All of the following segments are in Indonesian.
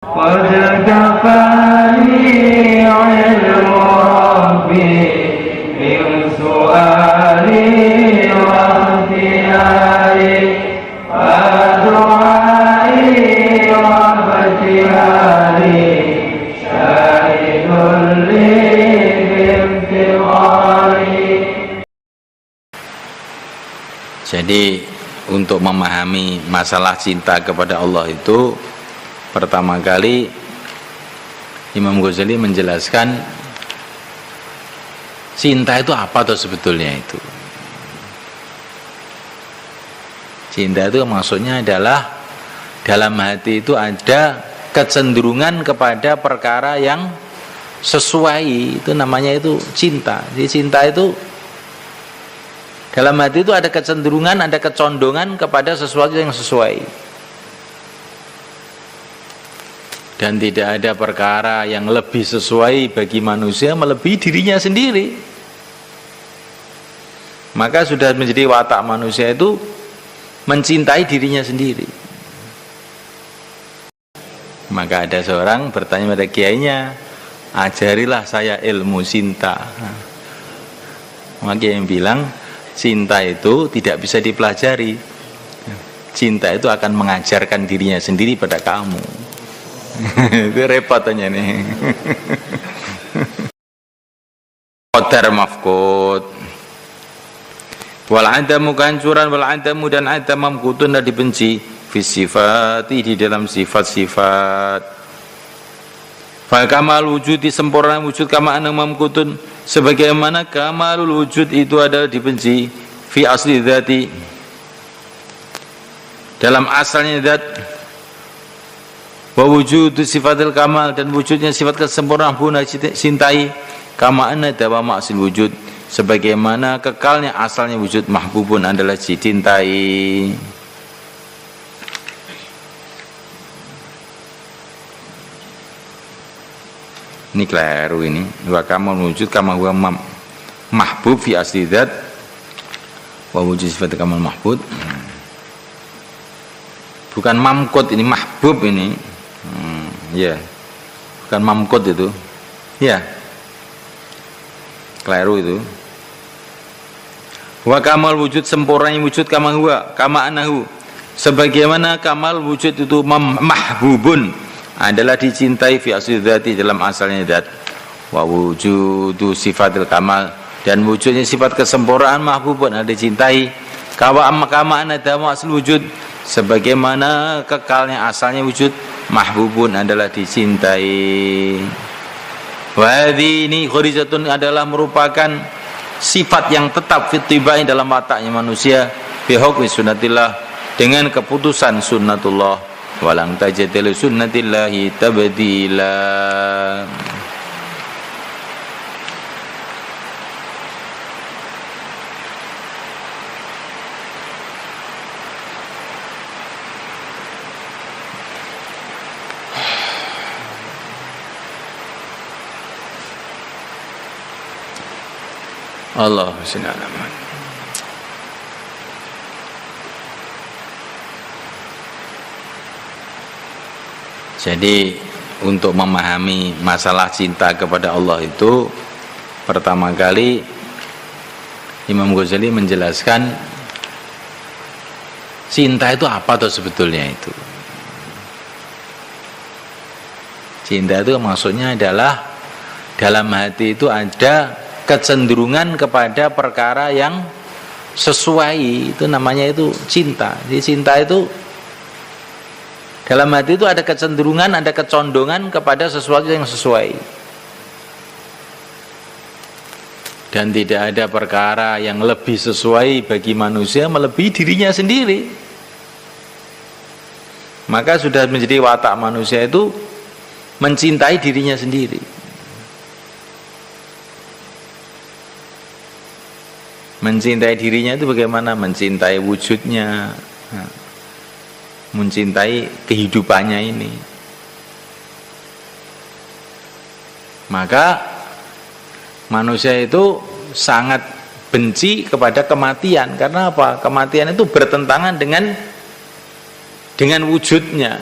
قد كفاني علم ربي من سؤالي واختياري ودعائي وابتهالي شاهد لي بانتظاري. Jadi untuk memahami masalah cinta kepada Allah itu, pertama kali Imam Ghazali menjelaskan cinta itu apa tuh sebetulnya itu. Cinta itu maksudnya adalah dalam hati itu ada kecenderungan kepada perkara yang sesuai, itu namanya itu cinta. Jadi cinta itu dalam hati itu ada kecenderungan, ada kecondongan kepada sesuatu yang sesuai. Dan tidak ada perkara yang lebih sesuai bagi manusia melebihi dirinya sendiri. Maka sudah menjadi watak manusia itu mencintai dirinya sendiri. Maka ada seorang bertanya pada kiainya, ajarilah saya ilmu cinta. Maka yang bilang, cinta itu tidak bisa dipelajari. Cinta itu akan mengajarkan dirinya sendiri pada kamu. Itu repotnya nih. Qadar mafqud. Wal adamu kehancuran, wal adamu dan adam mamqutun dan dibenci fi sifati di dalam sifat-sifat. Fa kamal wujud sempurna wujud kama ana mamqutun, sebagaimana kamalul wujud itu adalah dibenci fi asli dzati, dalam asalnya zat. Wa wujudu sifatil kamal dan wujudnya sifat kesempurnaan pun cintai kama anna dawama asil wujud, sebagaimana kekalnya asalnya wujud mahbubun adalah dicintai. Ini keliru ini. Wa kamal wujud kama huwa mahbub fi asli dzat wa wujud sifat kamal mahbub. Bukan mamkut, ini mahbub ini. Ya, bukan mamkut itu. Ya, keliru itu. Wa kamal wujud sempurnanya wujud kama huwa kama anahu, sebagaimana kamal wujud itu mahbubun adalah dicintai fi asli dzati dalam asalnya zat. Wa wujudu sifatil kamal dan wujudnya sifat kesempurnaan mahbubun adalah dicintai kama anadamu asli wujud, sebagaimana kekalnya asalnya wujud mahbubun adalah dicintai. Wahdi ini khurizatun adalah merupakan sifat yang tetap fitibai dalam wataknya manusia bihukmi sunnatillah, dengan keputusan sunnatullah, walang tajadil sunnatillahi tabdila. Allah subhanahu. Jadi untuk memahami masalah cinta kepada Allah itu, pertama kali Imam Ghazali menjelaskan cinta itu apa tuh sebetulnya itu. Cinta itu maksudnya adalah dalam hati itu ada kecenderungan kepada perkara yang sesuai, itu namanya itu cinta. Jadi cinta itu dalam hati itu ada kecenderungan, ada kecondongan kepada sesuatu yang sesuai. Dan tidak ada perkara yang lebih sesuai bagi manusia melebihi dirinya sendiri. Maka sudah menjadi watak manusia itu mencintai dirinya sendiri. Mencintai dirinya itu bagaimana? Mencintai wujudnya, mencintai kehidupannya ini. Maka manusia itu sangat benci kepada kematian. Karena apa? Kematian itu bertentangan dengan wujudnya.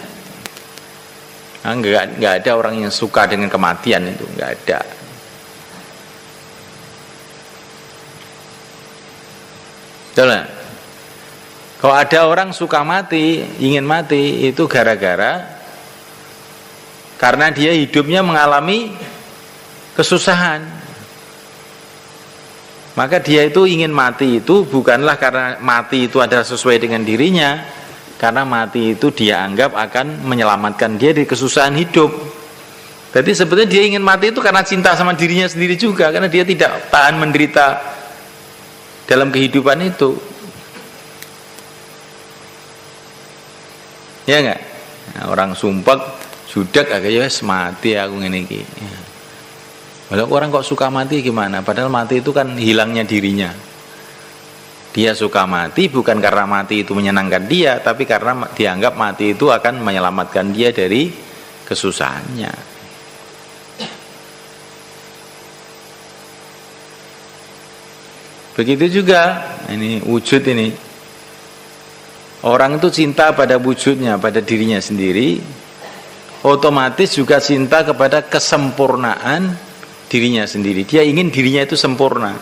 Enggak ada orang yang suka dengan kematian itu, enggak ada. Betul. Kalau ada orang suka mati, ingin mati, itu gara-gara karena dia hidupnya mengalami kesusahan. Maka dia itu ingin mati itu bukanlah karena mati itu adalah sesuai dengan dirinya, karena mati itu dia anggap akan menyelamatkan dia dari kesusahan hidup. Jadi sebetulnya dia ingin mati itu karena cinta sama dirinya sendiri juga, karena dia tidak tahan menderita dalam kehidupan itu. Ya enggak? Nah, orang sumpek, judak agaknya mati aku ngene iki. Kalau orang kok suka mati gimana? Padahal mati itu kan hilangnya dirinya. Dia suka mati bukan karena mati itu menyenangkan dia, tapi karena dianggap mati itu akan menyelamatkan dia dari kesusahannya. Begitu juga ini wujud ini. Orang itu cinta pada wujudnya, pada dirinya sendiri, otomatis juga cinta kepada kesempurnaan dirinya sendiri. Dia ingin dirinya itu sempurna,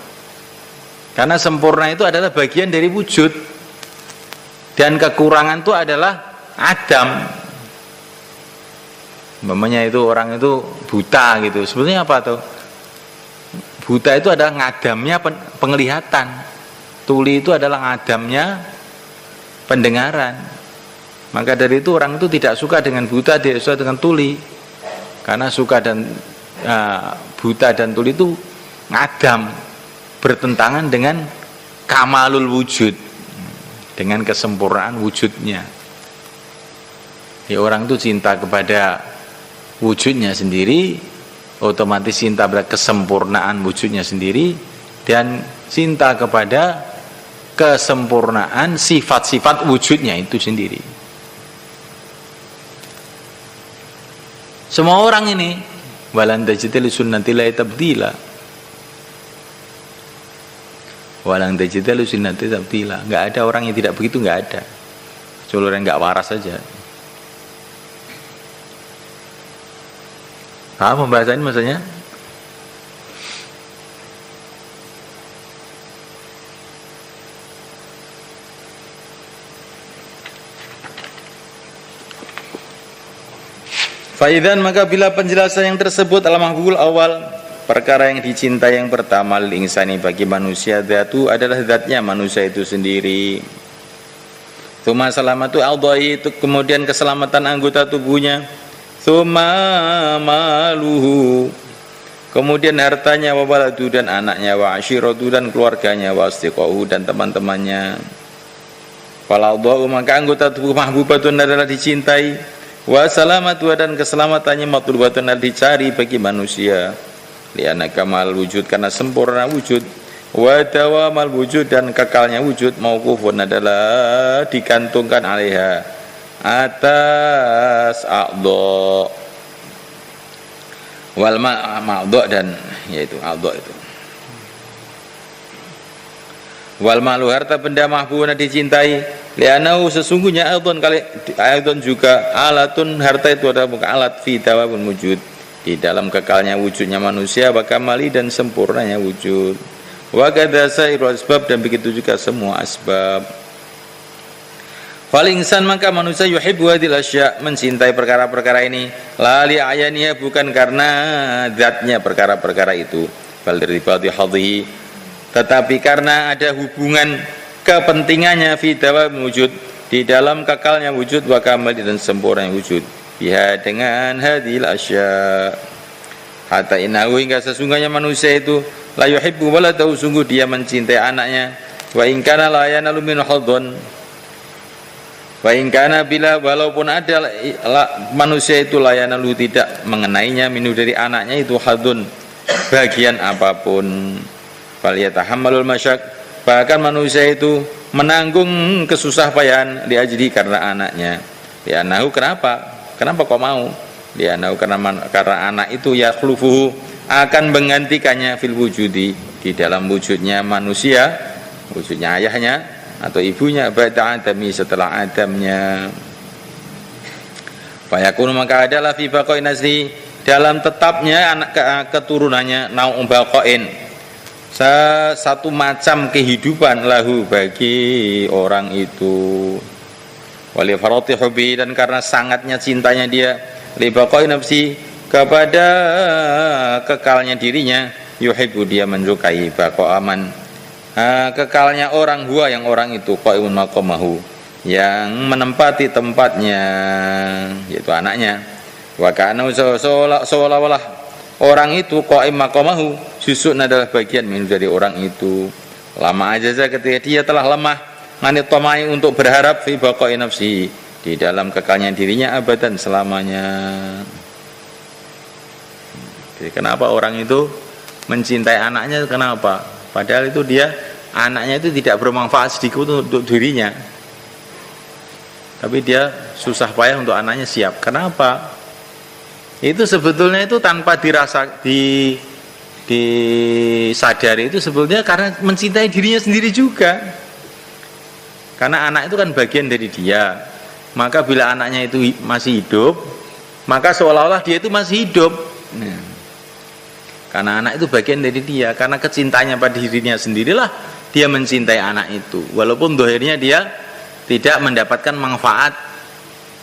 karena sempurna itu adalah bagian dari wujud, dan kekurangan itu adalah adam. Umpamanya itu orang itu buta gitu, sebetulnya apa tuh? Buta itu adalah ngadamnya penglihatan, tuli itu adalah ngadamnya pendengaran. Maka dari itu orang itu tidak suka dengan buta, tidak suka dengan tuli, karena suka dan buta dan tuli itu ngadam, bertentangan dengan kamalul wujud, dengan kesempurnaan wujudnya. Ya, orang itu cinta kepada wujudnya sendiri, otomatis cinta pada kesempurnaan wujudnya sendiri, dan cinta kepada kesempurnaan sifat-sifat wujudnya itu sendiri. Semua orang ini walan tajida li sunnati la tabdila. Walan tajida li sunnati tabdila. Enggak ada orang yang tidak begitu, enggak ada. Kecuali orang enggak waras saja. Paham pembahasan ini maksudnya? Faidan, maka bila penjelasan yang tersebut al-mahbul awal, perkara yang dicintai yang pertama lil insani bagi manusia, dzatu adalah zatnya manusia itu sendiri. Tsumma salamatu a'dha'i, itu kemudian keselamatan anggota tubuhnya. Tsumma maluhu, kemudian hartanya, wa waladu dan anaknya, wa ashiratu dan keluarganya, wa asdiqahu dan teman-temannya. Fal a'dha'u, maka anggota tubuh mahbubatun adalah dicintai. Wa salamatu dan keselamatannya matlubatun dicari bagi manusia. Li'anna kamal wujud, karena sempurna wujud. Wa dawamal wujud dan kekalnya wujud mauqufun adalah digantungkan alaiha, atas a'dha. Wal ma'dha dan yaitu a'dha itu. Wal malu harta benda mahbubuna dicintai, li'annahu sesungguhnya aidon juga alatun, harta itu adalah bukan alat fi dawamul wujud, di dalam kekalnya wujudnya manusia, wa kamali dan sempurnanya wujud, wa kadza sairul asbab dan begitu juga semua asbab. Fal insan, maka manusia yuhibbu hadhil asya, mencintai perkara-perkara ini, la li ayaniha, bukan karena zatnya perkara-perkara itu, bal diribati hadhihi, tetapi karena ada hubungan kepentingannya fi dawam wujud, di dalam kekalnya wujud, wa kamali dan sempurnanya wujud, biha dengan hadhil asya. Hatta innahu, hingga sesungguhnya manusia itu la yuhibbu waladahu, sungguh dia mencintai anaknya, wa in kana la yanalu min hadhun, wa in kana bila, walaupun ada manusia itu la yanalu tidak mengenainya, minu dari anaknya itu hadhun, bagian apapun. Faliyatahammalul masyak, bahkan manusia itu menanggung kesusah payahan diajri karena anaknya. Li'annahu, kenapa kok mau? Li'annahu karena anak itu yakhlufuhu, akan menggantikannya fil wujudi, di dalam wujudnya manusia, wujudnya ayahnya atau ibunya, ba'da adami, setelah adamnya. Fayakunu maka adalah fi baqa'i nasli dalam tetapnya anak keturunannya naum baqa'in satu macam kehidupan lahu bagi orang itu wali farati hubbi dan karena sangatnya cintanya dia li baqa'i nafsi kepada kekalnya dirinya yuhibbu dia menyukai baqa'aman kekalnya orang huwa yang orang itu qa'imun maqamahu yang menempati tempatnya yaitu anaknya wa kana seolah-olah orang itu qaim maqamahu susun adalah bagian dari orang itu lama ajaza ketika dia telah lemah nganit tamai untuk berharap fi baqai nafsi di dalam kekalnya dirinya abadan selamanya. Jadi kenapa orang itu mencintai anaknya, kenapa? Padahal itu dia anaknya itu tidak bermanfaat sedikit untuk dirinya, tapi dia susah payah untuk anaknya siap. Kenapa? Itu sebetulnya itu tanpa disadari itu sebetulnya karena mencintai dirinya sendiri juga. Karena anak itu kan bagian dari dia. Maka bila anaknya itu masih hidup, maka seolah-olah dia itu masih hidup. Karena anak itu bagian dari dia. Karena kecintanya pada dirinya sendirilah dia mencintai anak itu. Walaupun dohirnya dia tidak mendapatkan manfaat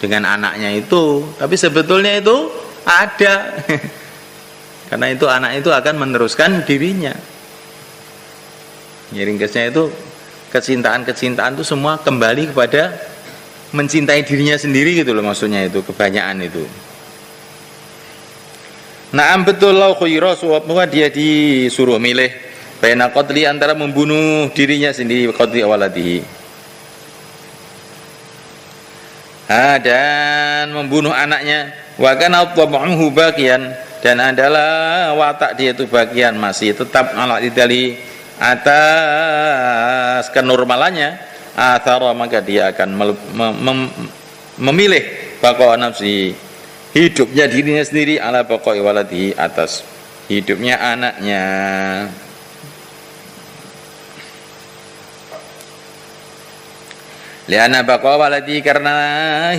dengan anaknya itu, tapi sebetulnya itu ada. Karena itu anak itu akan meneruskan dirinya. Ringkasnya itu kecintaan itu semua kembali kepada mencintai dirinya sendiri gitu loh, maksudnya itu kebanyakan itu. Naam betul lau khuyra suwabmuha dia disuruh milih baina qatli antara membunuh dirinya sendiri qatli waladihi. Dan membunuh anaknya wa kana tabuhu baqiyan dan adalah watak dia itu bagian masih tetap ala idali atas kenormalannya athara maka dia akan memilih baqa nafsi hidupnya dirinya sendiri ala baqa waladihi atas hidupnya anaknya. Liana baqa waladi karena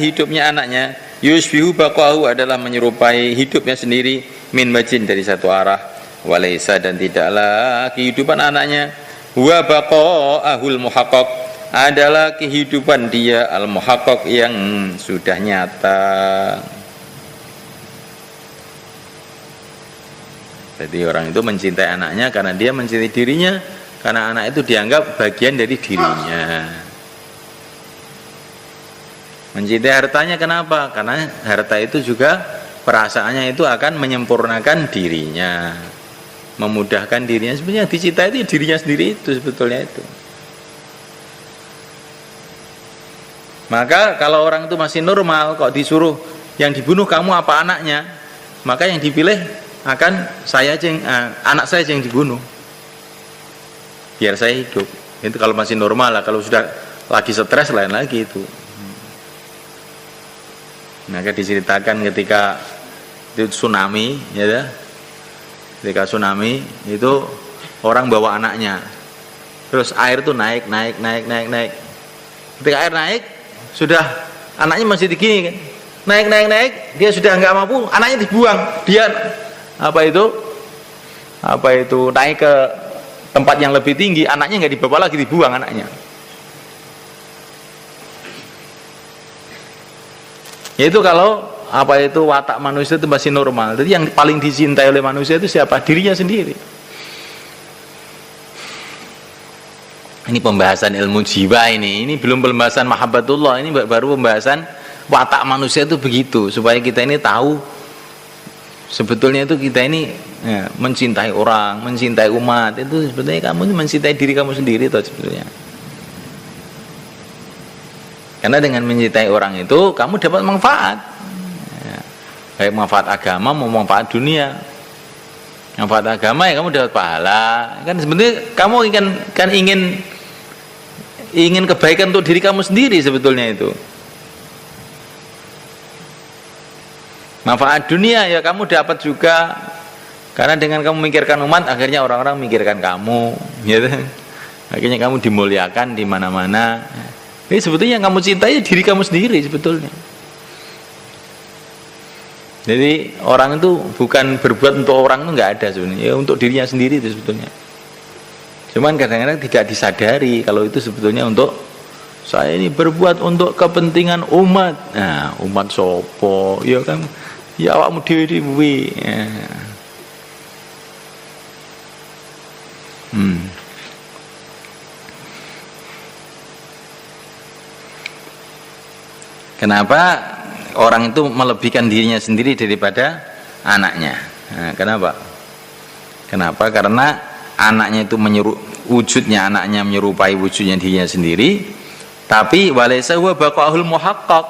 hidupnya anaknya yusbihu baqahu adalah menyerupai hidupnya sendiri min majin dari satu arah walaysa dan tidaklah kehidupan anaknya huwa baqa'ahul muhaqqaq adalah kehidupan dia al muhaqqaq yang sudah nyata. Jadi orang itu mencintai anaknya karena dia mencintai dirinya, karena anak itu dianggap bagian dari dirinya. Mencintai hartanya kenapa? Karena harta itu juga perasaannya itu akan menyempurnakan dirinya, memudahkan dirinya. Sebenarnya dicintai itu dirinya sendiri itu sebetulnya itu. Maka kalau orang itu masih normal, kok disuruh yang dibunuh kamu apa anaknya, maka yang dipilih akan anak saya yang dibunuh, biar saya hidup. Itu kalau masih normal lah. Kalau sudah lagi stres lain lagi itu. Maka diceritakan ketika itu tsunami, ya, ketika tsunami itu orang bawa anaknya, terus air tuh naik. Ketika air naik, sudah anaknya masih begini kan, naik, dia sudah nggak mampu, anaknya dibuang, dia apa itu naik ke tempat yang lebih tinggi, anaknya nggak dibawa lagi, dibuang anaknya. Yaitu kalau watak manusia itu masih normal. Jadi yang paling dicintai oleh manusia itu siapa? Dirinya sendiri. Ini pembahasan ilmu jiwa ini belum pembahasan mahabbatullah, ini baru pembahasan watak manusia itu begitu, supaya kita ini tahu sebetulnya itu kita ini mencintai orang, mencintai umat, itu sebetulnya kamu mencintai diri kamu sendiri toh sebetulnya. Karena dengan mencintai orang itu kamu dapat manfaat, baik manfaat agama maupun manfaat dunia. Manfaat agama ya kamu dapat pahala. Kan sebenarnya kamu ingin kebaikan untuk diri kamu sendiri sebetulnya itu. Manfaat dunia ya kamu dapat juga, karena dengan kamu memikirkan umat akhirnya orang-orang memikirkan kamu, gitu. Akhirnya kamu dimuliakan di mana-mana. Ini sebetulnya yang kamu cintai diri kamu sendiri sebetulnya. Jadi orang itu bukan berbuat untuk orang itu nggak ada sebenarnya, ya untuk dirinya sendiri itu sebetulnya. Cuman kadang-kadang tidak disadari kalau itu sebetulnya untuk saya ini berbuat untuk kepentingan umat. Nah, umat sopo, ya kan? Ya awakmu dhewe-dhewe. Ya. Kenapa orang itu melebihkan dirinya sendiri daripada anaknya? Nah, kenapa? Kenapa? Karena anaknya itu wujudnya anaknya menyerupai wujudnya dirinya sendiri, tapi walaysa huwa baqaul muhaqqaq.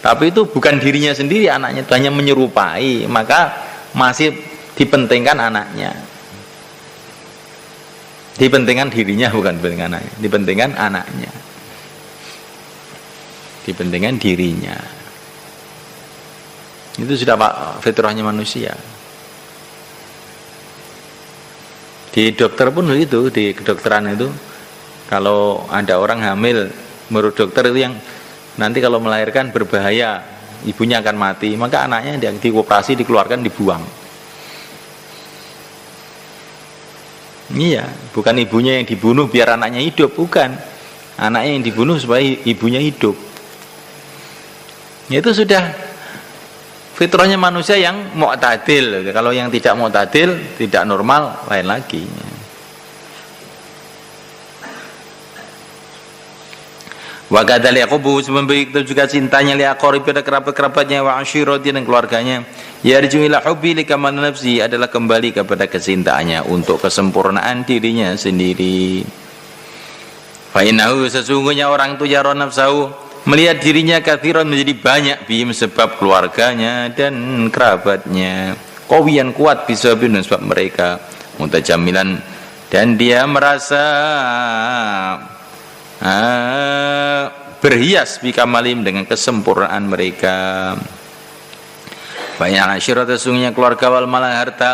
Tapi itu bukan dirinya sendiri, anaknya itu hanya menyerupai, maka masih dipentingkan anaknya. Dipentingkan dirinya, bukan dipentingkan anaknya, dipentingkan anaknya. Dipentingkan dirinya. Itu sudah Pak fitrahnya manusia. Di dokter pun begitu, di kedokteran itu kalau ada orang hamil, menurut dokter itu yang nanti kalau melahirkan berbahaya, ibunya akan mati, maka anaknya yang dioperasi, dikeluarkan, dibuang. Iya, bukan ibunya yang dibunuh biar anaknya hidup, bukan. Anaknya yang dibunuh supaya ibunya hidup. Itu sudah fitrahnya manusia yang mu'tadil. Kalau yang tidak mu'tadil, tidak normal, lain lagi. Wa kadzal yaqubu sebegitu juga cintanya li aqarib pada kerabat-kerabatnya wa ashirati dan keluarganya. Yarju ila hubbi li kamal nafsi adalah kembali kepada kecintaannya untuk kesempurnaan dirinya sendiri. Fa innahu sesungguhnya orang itu yara nafsahu melihat dirinya kathiran menjadi banyak bihim sebab keluarganya dan kerabatnya, qawiyan kuat bisabab sebab mereka, mutajammilan dan dia merasa berhias bikamalim dengan kesempurnaan mereka. Banyak asyirat sesungguhnya keluarga wal malah harta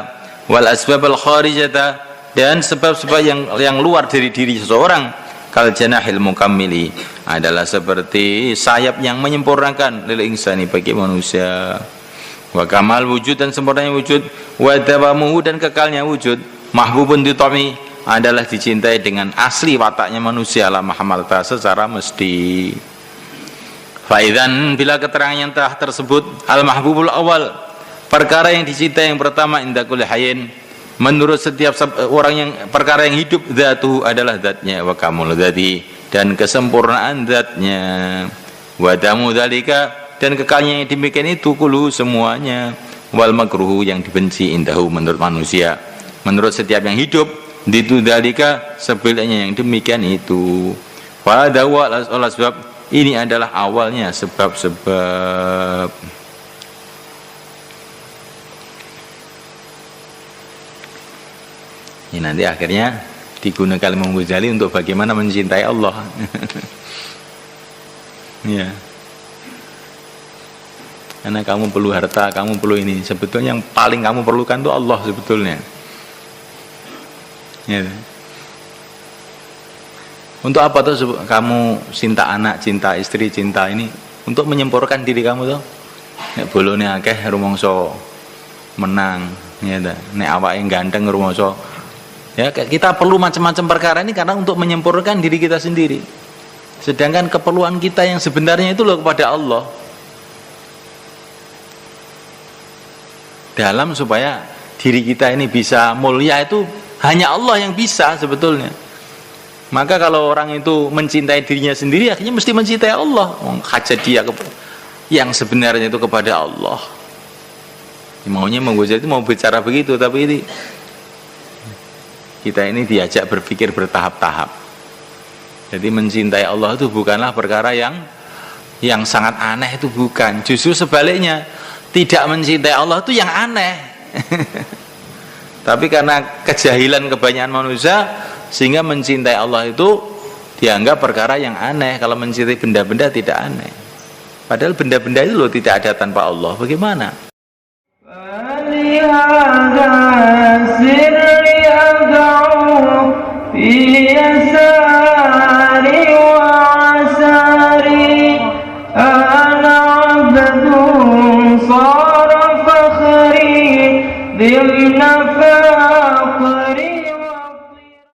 wal asbab al kharijata dan sebab-sebab yang luar dari diri seseorang kal janahil mukammili adalah seperti sayap yang menyempurnakan lil insani bagi manusia. Wa kamal wujud dan sempurnanya wujud, wa dawamuhu dan kekalnya wujud, mahbubun ditami adalah dicintai dengan asli wataknya manusia la mahamalta secara mesti. Faidan bila keterangan yang telah tersebut al mahbubul awal perkara yang dicintai yang pertama inda kulli hayyin menurut setiap orang yang perkara yang hidup dzatuhu adalah zatnya wa kamul dzati dan kesempurnaan zatnya wadamu dzalika dan kekalnya yang demikian itu kulu semuanya wal makruhu yang dibenci indahu menurut manusia menurut setiap yang hidup itu dzalika sebenarnya yang demikian itu pada wal sebab ini adalah awalnya sebab-sebab. Ini nanti akhirnya digunakan Imam Ghazali untuk bagaimana mencintai Allah. Ya. Karena kamu perlu harta, kamu perlu ini. Sebetulnya yang paling kamu perlukan itu Allah sebetulnya. Ya. Untuk apa tuh kamu cinta anak, cinta istri, cinta ini? Untuk menyempurnakan diri kamu tuh. Nek bolone akeh rumangsa menang, ya ta. Nek awake ganteng rumangsa. Ya, kita perlu macam-macam perkara ini karena untuk menyempurnakan diri kita sendiri. Sedangkan keperluan kita yang sebenarnya itu loh kepada Allah. Dalam supaya diri kita ini bisa mulia itu hanya Allah yang bisa sebetulnya. Maka kalau orang itu mencintai dirinya sendiri akhirnya mesti mencintai Allah. Hajat dia yang sebenarnya itu kepada Allah. Maunya itu mau bicara begitu, tapi ini kita ini diajak berpikir bertahap-tahap. Jadi mencintai Allah itu bukanlah perkara yang sangat aneh, itu bukan. Justru sebaliknya, tidak mencintai Allah itu yang aneh. Tapi karena kejahilan kebanyakan manusia sehingga mencintai Allah itu dianggap perkara yang aneh. Kalau mencintai benda-benda tidak aneh. Padahal benda-benda itu loh tidak ada tanpa Allah. Bagaimana? في يساري وعساري أنا عبد صالح نفاق